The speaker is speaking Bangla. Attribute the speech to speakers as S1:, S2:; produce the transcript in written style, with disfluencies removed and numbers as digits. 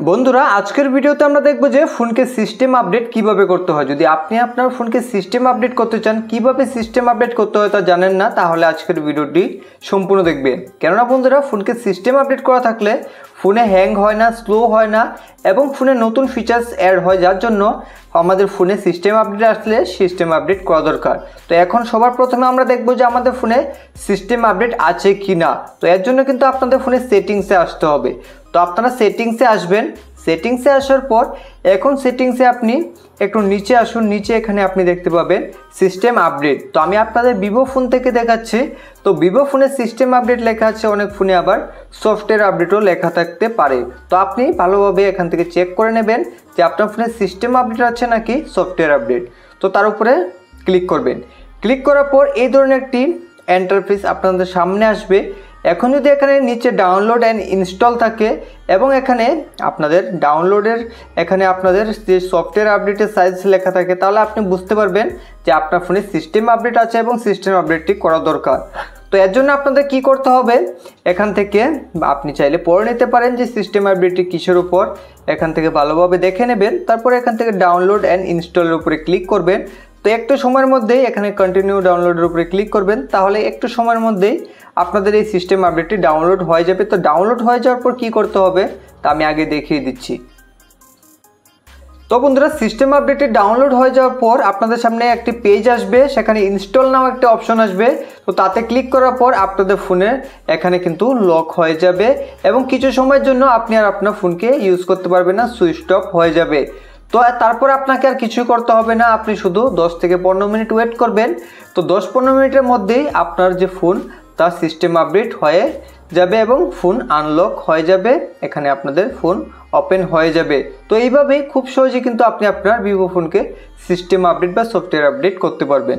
S1: বন্ধুরা আজকের ভিডিওতে আমরা দেখব যে ফোনকে সিস্টেম আপডেট কিভাবে করতে হয়। যদি আপনি আপনার ফোনকে সিস্টেম আপডেট করতে চান, কিভাবে সিস্টেম আপডেট করতে হয় তা জানেন না, তাহলে আজকের ভিডিওটি সম্পূর্ণ দেখবেন। কেননা বন্ধুরা ফোনকে সিস্টেম আপডেট করা থাকলে ফোনে হ্যাং হয় না, স্লো হয় না এবং ফোনে নতুন ফিচার্স অ্যাড হয়, যার জন্য আমাদের ফোনে সিস্টেম আপডেট আসলে সিস্টেম আপডেট করা দরকার। তো এখন সবার প্রথমে আমরা দেখব যে আমাদের ফোনে সিস্টেম আপডেট আছে কি না। তো এর জন্য কিন্তু আপনাদের ফোনে সেটিংসে আসতে হবে। তো আপনারা সেটিংসে আসবেন, সেটিংসে আসার পর এখন সেটিংসে আপনি একটু নিচে আসুন, নিচে এখানে আপনি দেখতে পাবেন সিস্টেম আপডেট। তো আমি আপনাদের ভিভো ফোন থেকে দেখাচ্ছি। তো ভিভো ফোনে সিস্টেম আপডেট লেখা আছে, অনেক ফোনে আবার সফটওয়্যার আপডেটও লেখা থাকতে পারে। তো আপনি ভালোভাবে এখান থেকে চেক করে নেবেন যে আপনার ফোনে সিস্টেম আপডেট আছে নাকি সফটওয়্যার আপডেট। তো তার উপরে ক্লিক করবেন। ক্লিক করার পর এই ধরনের একটি ইন্টারফেস আপনাদের সামনে আসবে। এখন যদি এখানে নিচে ডাউনলোড অ্যান্ড ইনস্টল থাকে এবং এখানে আপনাদের ডাউনলোডের এখানে আপনাদের যে সফটওয়্যার আপডেটের সাইজ লেখা থাকে, তাহলে আপনি বুঝতে পারবেন যে আপনার ফোনে সিস্টেম আপডেট আছে এবং সিস্টেম আপডেটটি করা দরকার। তো এর জন্য আপনাদের কি করতে হবে, এখান থেকে আপনি চাইলে পড়ে নিতে পারেন যে সিস্টেম আপডেটটি কিসের উপর, এখান থেকে ভালোভাবে দেখে নেবেন। তারপরে এখান থেকে ডাউনলোড অ্যান্ড ইনস্টলের উপরে ক্লিক করবেন। তো একটু সময়ের মধ্যেই এখানে কন্টিনিউ ডাউনলোডের উপরে ক্লিক করবেন, তাহলে একটু সময়ের মধ্যেই আপনাদের এই সিস্টেম আপডেটটি ডাউনলোড হয়ে যাবে। তো ডাউনলোড হয়ে যাওয়ার পর কী করতে হবে তা আমি আগে দেখিয়ে দিচ্ছি। তো বন্ধুরা সিস্টেম আপডেটটি ডাউনলোড হয়ে যাওয়ার পর আপনাদের সামনে একটি পেজ আসবে, সেখানে ইনস্টল নাও একটা অপশন আসবে। তো তাতে ক্লিক করার পর আপনাদের ফোনে এখানে কিন্তু লক হয়ে যাবে এবং কিছু সময়ের জন্য আপনি আর আপনার ফোনকে ইউজ করতে পারবেন না, সুইচ অফ হয়ে যাবে। তো তারপর আপনাকে আর কিছুই করতে হবে না, আপনি শুধু 10 থেকে 15 মিনিট ওয়েট করবেন। তো 10-15 মিনিটের মধ্যেই আপনার যে ফোন তার সিস্টেম আপডেট হয়ে যাবে এবং ফোন আনলক হয়ে যাবে, এখানে আপনাদের ফোন ওপেন হয়ে যাবে। তো এইভাবেই খুব সহজে কিন্তু আপনি আপনার ভিভো ফোনকে সিস্টেম আপডেট বা সফটওয়্যার আপডেট করতে পারবেন।